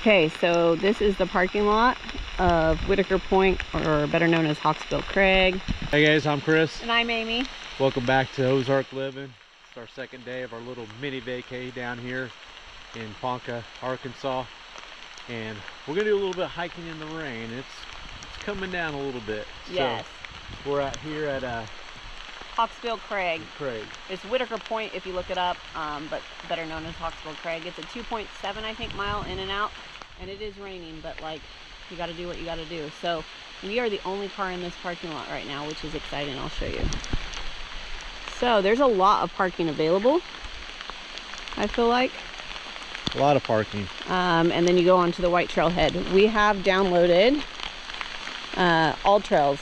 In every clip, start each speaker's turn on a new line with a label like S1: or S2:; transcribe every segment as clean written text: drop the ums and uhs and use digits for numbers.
S1: Okay, so this is the parking lot of Whitaker Point, or better known as Hawksbill Crag.
S2: Hey guys, I'm Chris.
S1: And I'm Amy.
S2: Welcome back to Ozark Living. It's our second day of our little mini vacay down here in Ponca, Arkansas. And we're gonna do a little bit of hiking in the rain. It's coming down a little bit.
S1: Yes.
S2: So we're out here at
S1: Hawksbill Crag.
S2: It's
S1: Whitaker Point if you look it up, but better known as Hawksbill Crag. It's a 2.7, I think, mile in and out, and it is raining, but like, you got to do what you got to do. So we are the only car in this parking lot right now, which is exciting. I'll show you. So there's a lot of parking available, I feel like.
S2: a lot of parking.
S1: And then you go onto the White Trailhead. We have downloaded all trails.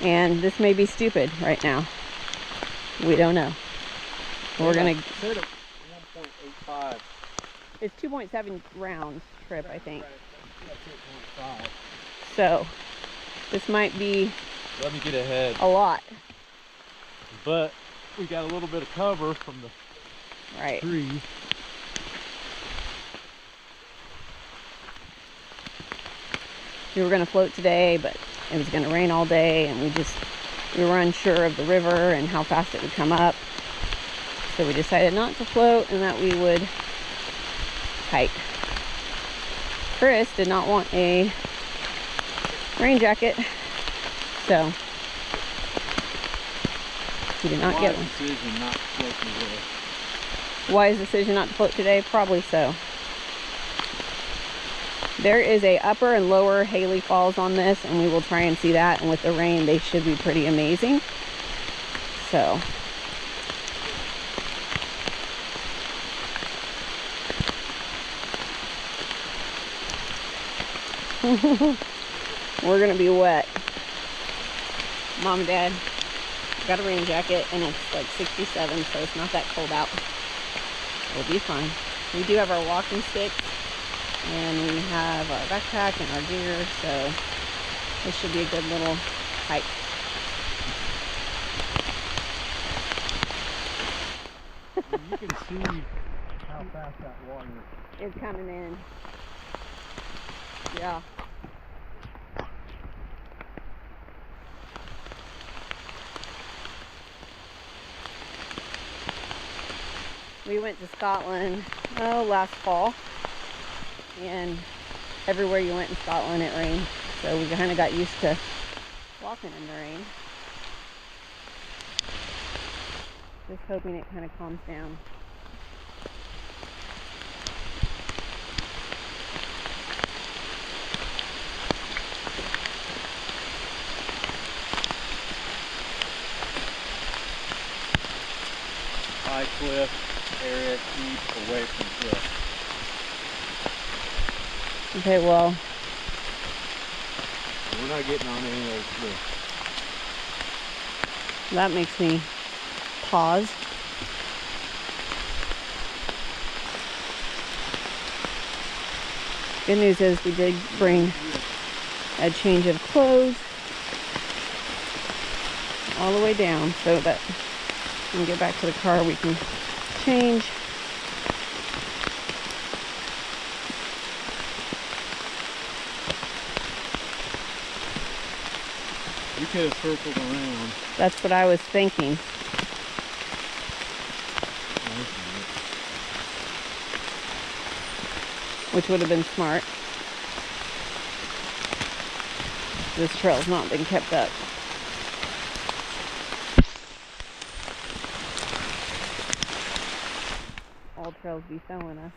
S1: And this may be stupid right now. We don't know. We're gonna.
S2: 1.85.
S1: It's 2.7 round trip, I think.
S2: Yeah, 2.5.
S1: So this might be.
S2: Let me get ahead.
S1: A lot.
S2: But we got a little bit of cover from the tree.
S1: We were gonna float today, but it was gonna rain all day, and we were unsure of the river and how fast it would come up. So we decided not to float and that we would hike. Chris did not want a rain jacket, so he did not get one. Wise decision not to float today? Probably so. There is a upper and lower Haley Falls on this, and we will try and see that, and with the rain they should be pretty amazing. So we're gonna be wet. Mom and Dad got a rain jacket, and it's like 67, so it's not that cold out. We'll be fine. We do have our walking sticks, and we have our backpack and our gear, so this should be a good little hike.
S2: You can see how fast that water
S1: is coming in. Yeah. We went to Scotland, last fall. And everywhere you went in Scotland it rained, so we kind of got used to walking in the rain. Just hoping it kind of calms down.
S2: high cliff area, keep away from cliff.
S1: Okay, well,
S2: we're not getting on any of those cliffs.
S1: that makes me pause. Good news is we did bring a change of clothes all the way down, so that when we get back to the car we can change.
S2: You could have circled around.
S1: That's what I was thinking. Which would have been smart. This trail's not been kept up. All trails be failing us.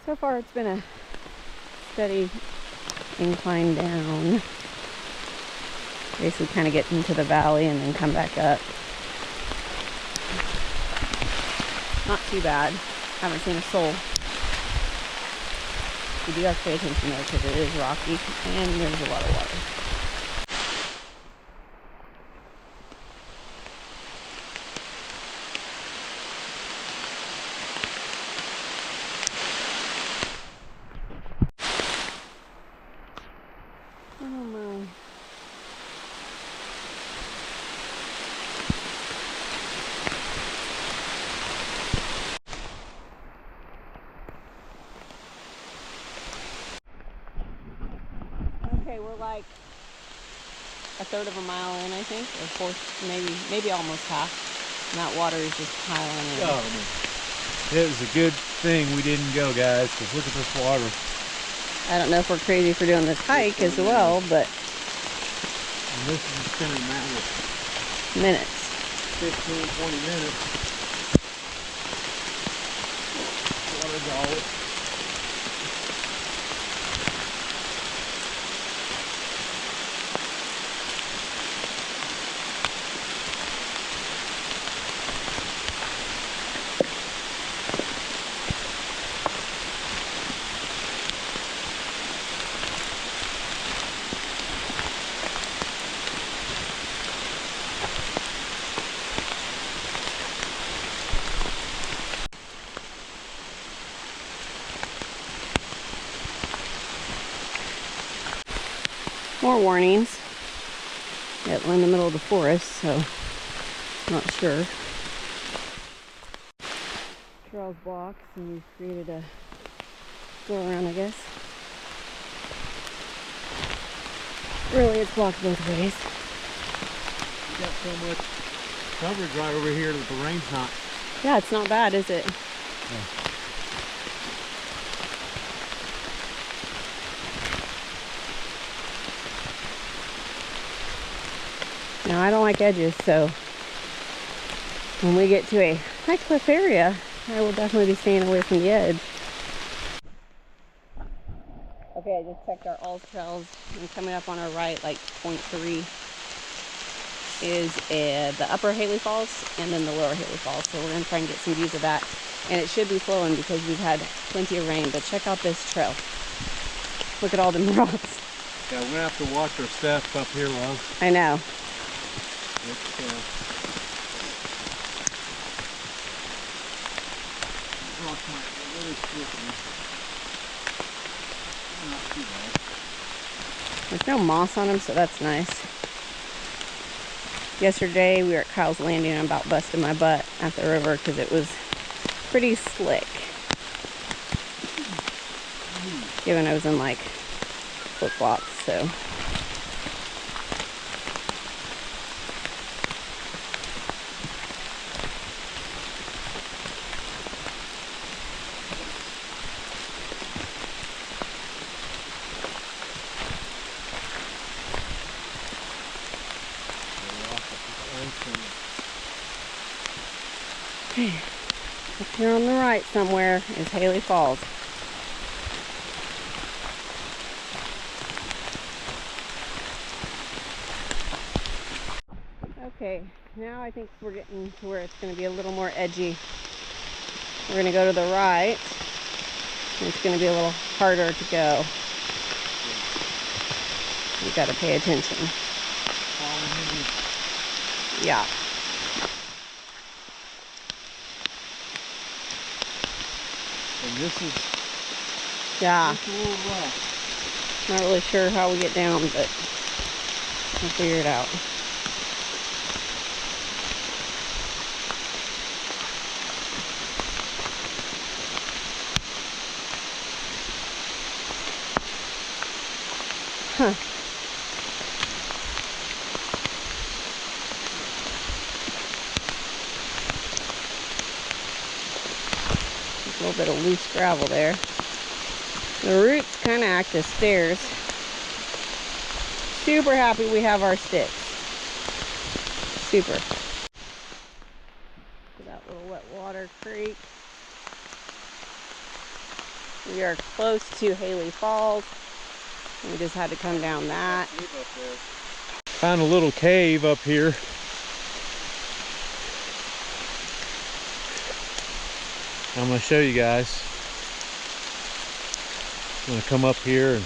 S1: So far it's been a steady incline down. Basically kind of get into the valley and then come back up. Not too bad. Haven't seen a soul. You do have to pay attention though, because it is rocky and there's a lot of water. like a third of a mile in, I think, or fourth, maybe almost half. And that water is just piling in.
S2: Oh, man. It was a good thing we didn't go, guys, because look at this water.
S1: I don't know if we're crazy for doing this hike as well, but...
S2: And this is just going to matter.
S1: Minutes.
S2: 15, 20 minutes. Water dollar.
S1: More warnings. Yeah, we're in the middle of the forest, so not sure. Trail's blocked, and we've created a go around, I guess. Really, it's blocked both ways.
S2: We got so much coverage right over here that the rain's not.
S1: Yeah, it's not bad, is it?
S2: Yeah.
S1: Now, I don't like edges, so when we get to a high cliff area, I will definitely be staying away from the edge. Okay, I just checked our all trails, and coming up on our right, like 0.3, is the upper Haley Falls and then the lower Haley Falls. So we're going to try and get some views of that. And it should be flowing because we've had plenty of rain. But check out this trail. Look at all them rocks.
S2: Yeah, we're going to have to watch our steps up here, love.
S1: I know.
S2: It's, rocks might be really slippery. Not too bad.
S1: There's no moss on them, so that's nice. Yesterday we were at Kyle's Landing and I about busted my butt at the river because it was pretty slick. Given I was in like flip-flops, so. Okay, up here on the right somewhere is Haley Falls. Okay, now I think we're getting to where it's going to be a little more edgy. We're going to go to the right, and it's going to be a little harder to go. You got to pay attention. Yeah.
S2: And this is
S1: Yeah.
S2: a little rough.
S1: Not really sure how we get down, but we'll figure it out. Huh. A little bit of loose gravel there. The roots kind of act as stairs. Super happy we have our sticks. Super. That little wet water creek. We are close to Haley Falls. We just had to come down that.
S2: Found a little cave up here. I'm going to show you guys. I'm going to come up here and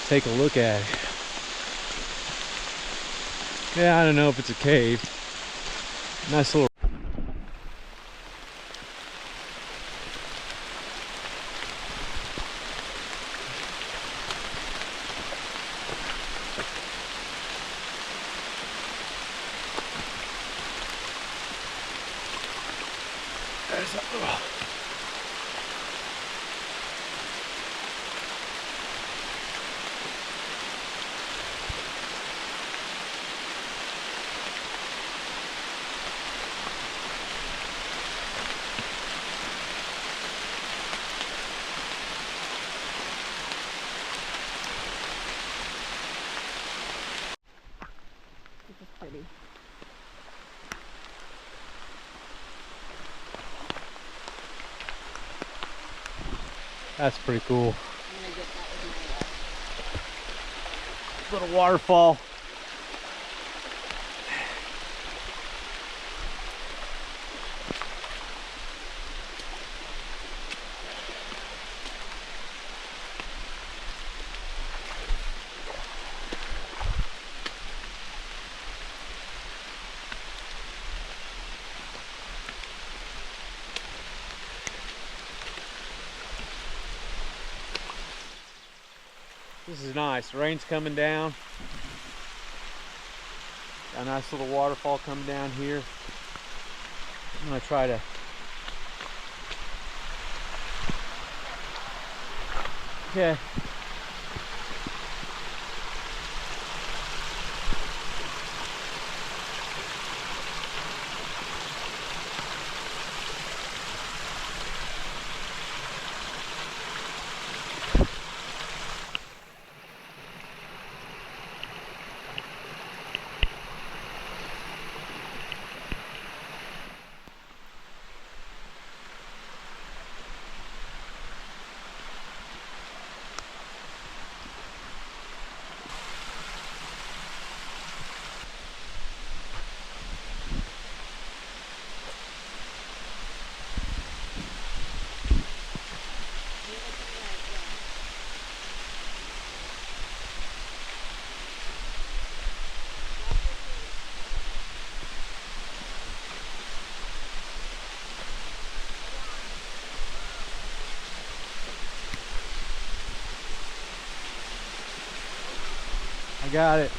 S2: take a look at it. Yeah, I don't know if it's a cave. Nice little.
S1: pretty.
S2: That's pretty cool.
S1: I'm gonna get that with my
S2: Little waterfall. This is nice. Rain's coming down. Got a nice little waterfall coming down here. I'm gonna try to okay. I got it.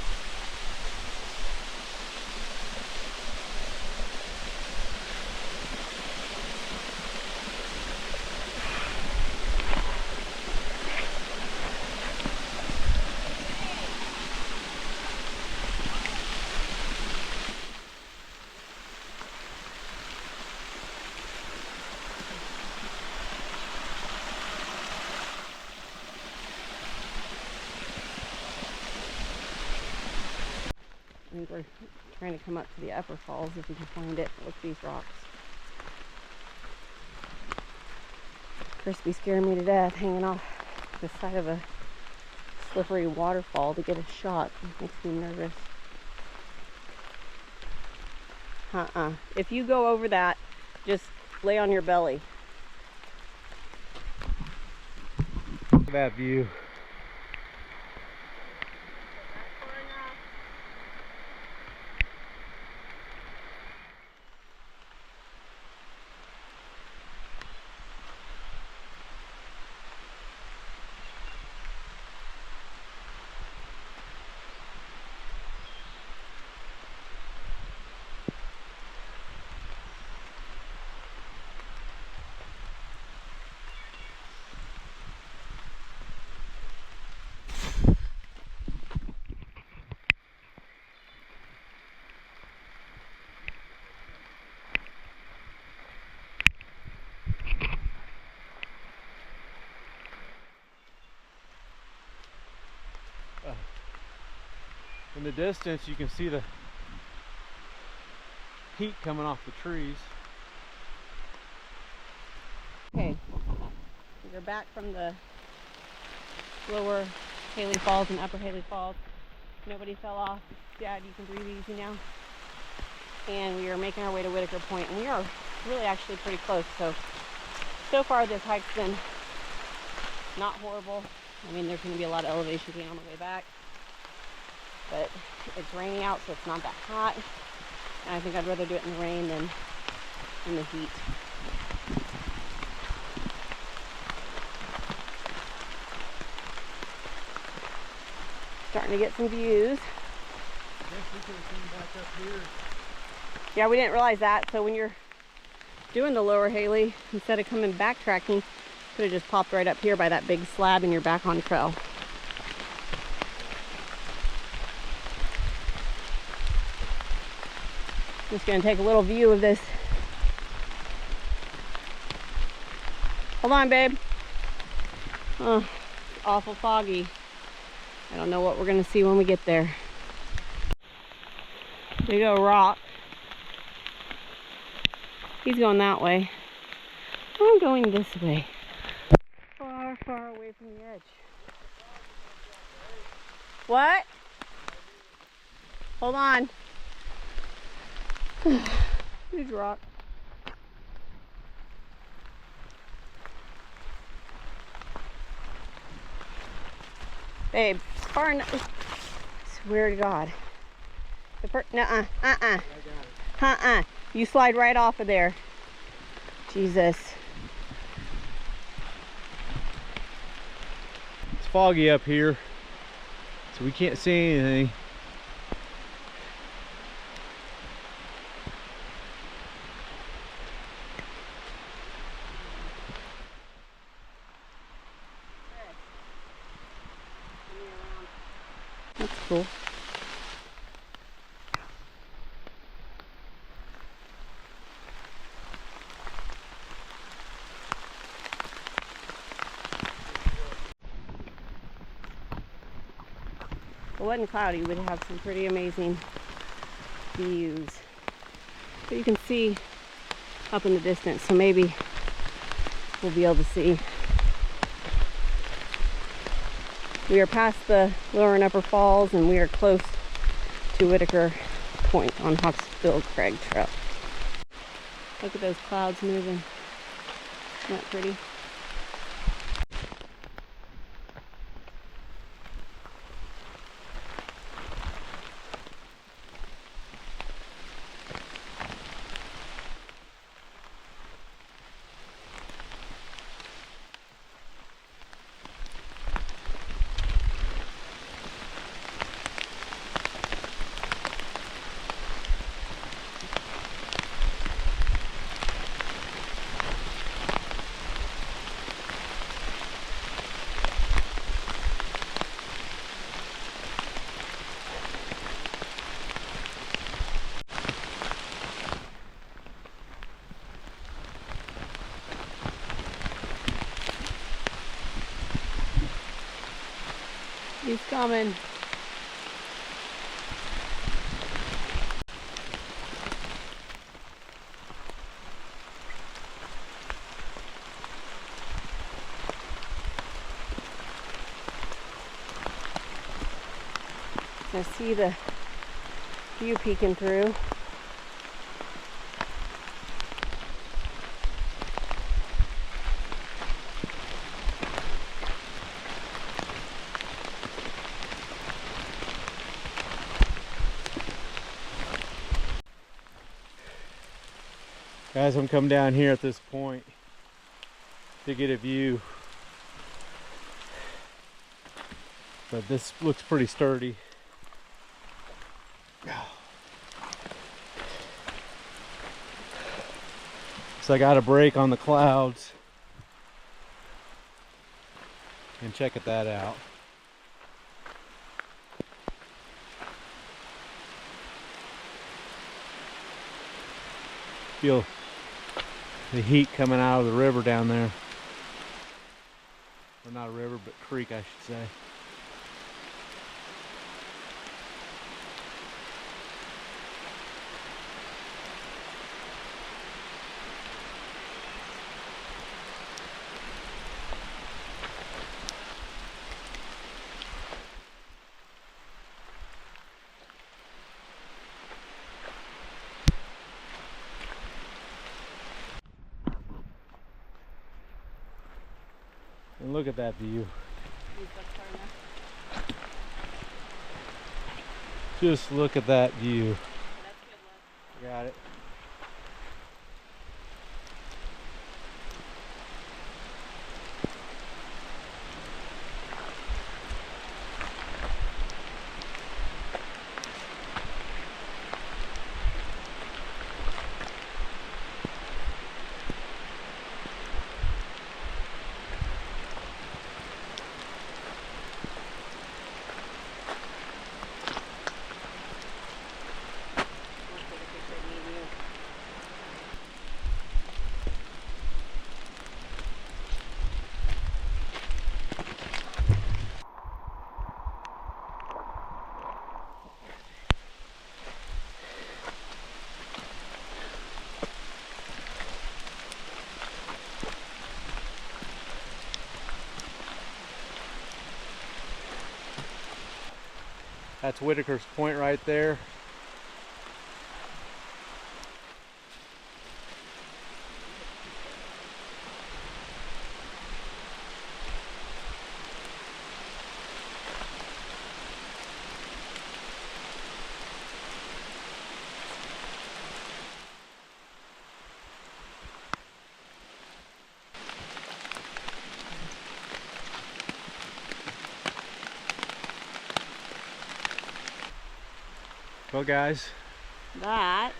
S1: I think we're trying to come up to the upper falls if we can find it with these rocks. Crispy scaring me to death, hanging off the side of a slippery waterfall to get a shot. It makes me nervous. If you go over that, just lay on your belly.
S2: Look at that view. In the distance, you can see the heat coming off the trees.
S1: Okay, we're back from the lower Haley Falls and upper Haley Falls. Nobody fell off. Dad, you can breathe easy now. And we are making our way to Whitaker Point, and we are really actually pretty close. So far this hike's been not horrible. I mean, there's going to be a lot of elevation gain on the way back, but it's raining out, so it's not that hot. And I think I'd rather do it in the rain than in the heat. Starting to get some views.
S2: I guess we could have come back up here.
S1: Yeah, we didn't realize that. So when you're doing the lower Haley, instead of coming backtracking, could have just popped right up here by that big slab and you're back on trail. Just gonna take a little view of this. Hold on, babe. Oh, it's awful foggy. I don't know what we're gonna see when we get there. Big old rock. He's going that way. I'm going this way. Far, far away from the edge. What? Hold on. Huge rock. Babe, far enough. Swear to God. You slide right off of there. Jesus.
S2: It's foggy up here, so we can't see anything.
S1: That's cool. If it wasn't cloudy, we'd have some pretty amazing views. But you can see up in the distance, so maybe we'll be able to see. We are past the lower and upper falls, and we are close to Whitaker Point on Hawksbill Crag Trail. Look at those clouds moving. Isn't that pretty? He's coming. I see the view peeking through.
S2: Guys, I'm coming down here at this point to get a view, but this looks pretty sturdy. So I got a break on the clouds, and check that out. Feel the heat coming out of the river down there. Or not a river, but creek, I should say. And look at that view. Just look at that view. Got it. That's Whitaker's Point right there. Well, guys,
S1: That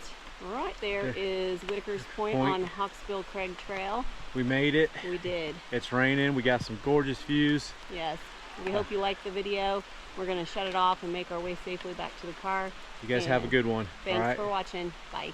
S1: right there is Whitaker's Point on Hawksbill Crag Trail.
S2: We made it.
S1: We did.
S2: It's raining. We got some gorgeous views.
S1: Yes. We hope you liked the video. We're going to shut it off and make our way safely back to the car.
S2: You guys have a good one.
S1: Thanks
S2: All right.
S1: for watching. Bye.